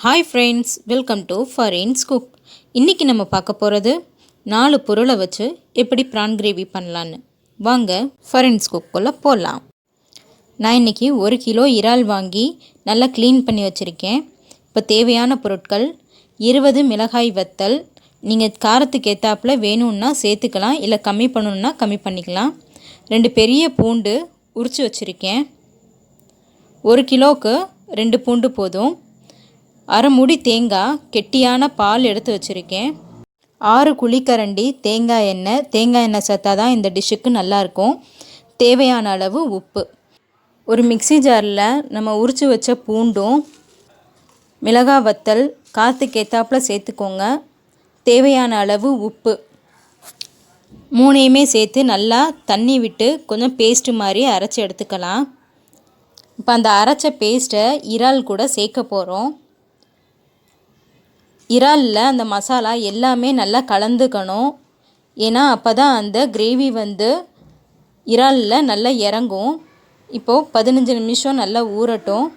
Hi friends, welcome to Farin's cook. இன்றைக்கி நம்ம பார்க்க போகிறது 4 பொருளை வச்சு எப்படி ப்ரான் கிரேவி பண்ணலான்னு. வாங்க ஃபரின்ஸ் குக்குள்ளே போகலாம். நான் இன்றைக்கி 1 கிலோ இறால் வாங்கி நல்லா க்ளீன் பண்ணி வச்சுருக்கேன். இப்போ தேவையான பொருட்கள் 20 மிளகாய் வத்தல். நீங்கள் காரத்துக்கு ஏற்றாப்புல வேணும்னா சேர்த்துக்கலாம், இல்லை கம்மி பண்ணணுன்னா கம்மி பண்ணிக்கலாம். 2 பெரிய பூண்டு உரித்து வச்சுருக்கேன். 1 கிலோவுக்கு 2 பூண்டு போதும். அரை மூடி தேங்காய், கெட்டியான பால் எடுத்து வச்சுருக்கேன். 6 குழிக்கரண்டி தேங்காய் எண்ணெய் சேர்த்தா தான் இந்த டிஷ்ஷுக்கு நல்லாயிருக்கும். தேவையான அளவு உப்பு. ஒரு மிக்ஸி ஜாரில் நம்ம உரித்து வச்ச பூண்டும் மிளகாய் வத்தல் காற்றுக்கு ஏற்றாப்புல சேர்த்துக்கோங்க. தேவையான அளவு உப்பு 3ஐயுமே சேர்த்து நல்லா தண்ணி விட்டு கொஞ்சம் பேஸ்ட்டு மாதிரி அரைச்சி எடுத்துக்கலாம். இப்போ அந்த அரைச்ச பேஸ்ட்டை இறால் கூட சேர்க்க போகிறோம். இறாலில் அந்த மசாலா எல்லாமே நல்லா கலந்துக்கணும். ஏன்னா அப்போ தான் அந்த கிரேவி இறாலில் நல்லா இறங்கும். இப்போது 15 நிமிஷம் நல்லா ஊறட்டும்.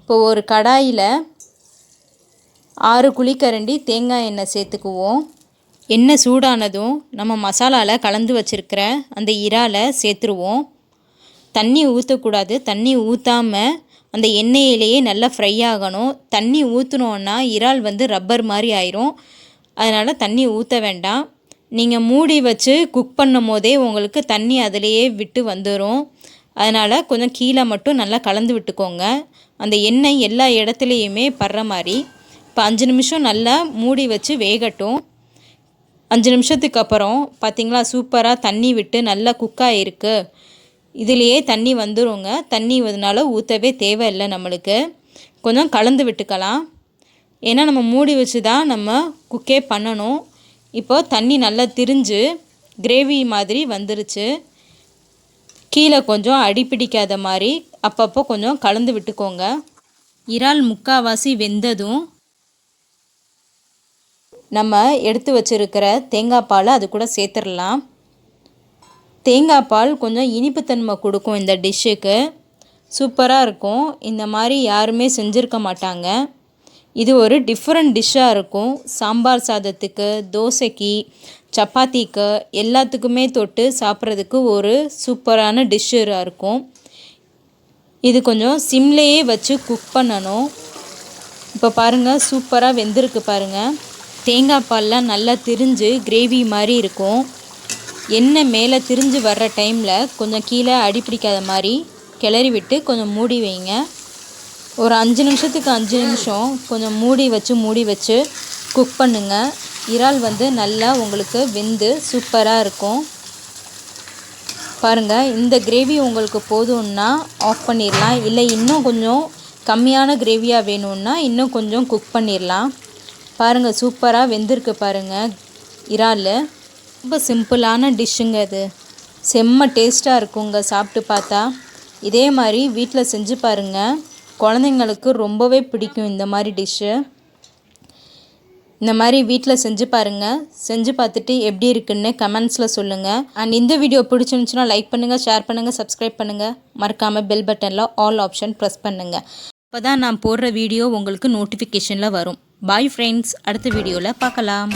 இப்போது ஒரு கடாயில் 6 குழிக்கரண்டி தேங்காய் எண்ணெய் சேர்த்துக்குவோம். எண்ணெய் சூடானதும் நம்ம மசாலாவில் கலந்து வச்சுருக்கிற அந்த இறாலை சேர்த்துருவோம். தண்ணி ஊற்றக்கூடாது. தண்ணி ஊற்றாமல் அந்த எண்ணெயிலேயே நல்லா ஃப்ரை ஆகணும். தண்ணி ஊற்றினோன்னா இறால் ரப்பர் மாதிரி ஆயிரும். அதனால் தண்ணி ஊற்ற வேண்டாம். நீங்கள் மூடி வச்சு குக் பண்ணும் போதே உங்களுக்கு தண்ணி அதிலேயே விட்டு வந்துடும். அதனால் கொஞ்சம் கீழே மட்டும் நல்லா கலந்து விட்டுக்கோங்க, அந்த எண்ணெய் எல்லா இடத்துலையுமே படுற மாதிரி. இப்போ 5 நிமிஷம் நல்லா மூடி வச்சு வேகட்டும். 5 நிமிஷத்துக்கு அப்புறம் பார்த்திங்களா, சூப்பராக தண்ணி விட்டு நல்லா குக்காக இருக்குது. இதிலேயே தண்ணி வந்துடுங்க. தண்ணி இதனால் ஊற்றவே தேவையில்லை. நம்மளுக்கு கொஞ்சம் கலந்து விட்டுக்கலாம். ஏன்னா நம்ம மூடி வச்சு தான் நம்ம குக்கே பண்ணணும். இப்போது தண்ணி நல்லா திரிஞ்சு கிரேவி மாதிரி வந்துருச்சு. கீழே கொஞ்சம் அடிப்பிடிக்காத மாதிரி அப்பப்போ கொஞ்சம் கலந்து விட்டுக்கோங்க. இறால் முக்கால்வாசி வெந்ததும் நம்ம எடுத்து வச்சுருக்கிற தேங்காய் பாலை அது கூட சேர்த்துடலாம். தேங்காய் பால் கொஞ்சம் இனிப்புத்தன்மை கொடுக்கும் இந்த டிஷ்ஷுக்கு. சூப்பராக இருக்கும். இந்த மாதிரி யாருமே செஞ்சுருக்க மாட்டாங்க. இது ஒரு டிஃப்ரெண்ட் டிஷ்ஷாக இருக்கும். சாம்பார் சாதத்துக்கு, தோசைக்கு, சப்பாத்திக்கு எல்லாத்துக்குமே தொட்டு சாப்பிட்றதுக்கு ஒரு சூப்பரான டிஷ்ஷாக இருக்கும். இது கொஞ்சம் சிம்லேயே வச்சு குக் பண்ணணும். இப்போ பாருங்கள், சூப்பராக வெந்திருக்கு பாருங்கள். தேங்காய் பால்லாம் நல்லா திரிஞ்சு கிரேவி மாதிரி இருக்கும். எண்ணெய் மேலே திரிஞ்சு வர்ற டைமில் கொஞ்சம் கீழே அடிப்பிடிக்காத மாதிரி கிளறி விட்டு கொஞ்சம் மூடி வைங்க. ஒரு 5 நிமிஷத்துக்கு 5 நிமிஷம் கொஞ்சம் மூடி வச்சு குக் பண்ணுங்கள். இறால் நல்லா உங்களுக்கு வெந்து சூப்பராக இருக்கும். பாருங்கள், இந்த கிரேவி உங்களுக்கு போதும்னா ஆஃப் பண்ணிடலாம். இல்லை இன்னும் கொஞ்சம் கம்மியான கிரேவியாக வேணும்னா இன்னும் கொஞ்சம் குக் பண்ணிடலாம். பாருங்கள், சூப்பராக வெந்திருக்கு பாருங்கள் இறால். ரொம்ப சிம்பிளான டிஷ்ஷுங்க இது. செம்ம டேஸ்ட்டாக இருக்குங்க சாப்பிட்டு பார்த்தா. இதே மாதிரி வீட்டில் செஞ்சு பாருங்கள். குழந்தைங்களுக்கு ரொம்பவே பிடிக்கும் இந்த மாதிரி டிஷ்ஷு. இந்த மாதிரி வீட்டில் செஞ்சு பாருங்கள். செஞ்சு பார்த்துட்டு எப்படி இருக்குன்னு கமெண்ட்ஸில் சொல்லுங்கள். அண்ட் இந்த வீடியோ பிடிச்சிருந்துச்சுன்னா லைக் பண்ணுங்கள், ஷேர் பண்ணுங்கள், சப்ஸ்கிரைப் பண்ணுங்கள். மறக்காமல் பெல் பட்டனில் ஆல் ஆப்ஷன் ப்ரெஸ் பண்ணுங்கள். அப்போ தான் நான் போடுற வீடியோ உங்களுக்கு நோட்டிஃபிகேஷனில் வரும். பாய் ஃப்ரெண்ட்ஸ், அடுத்த வீடியோவில் பார்க்கலாம்.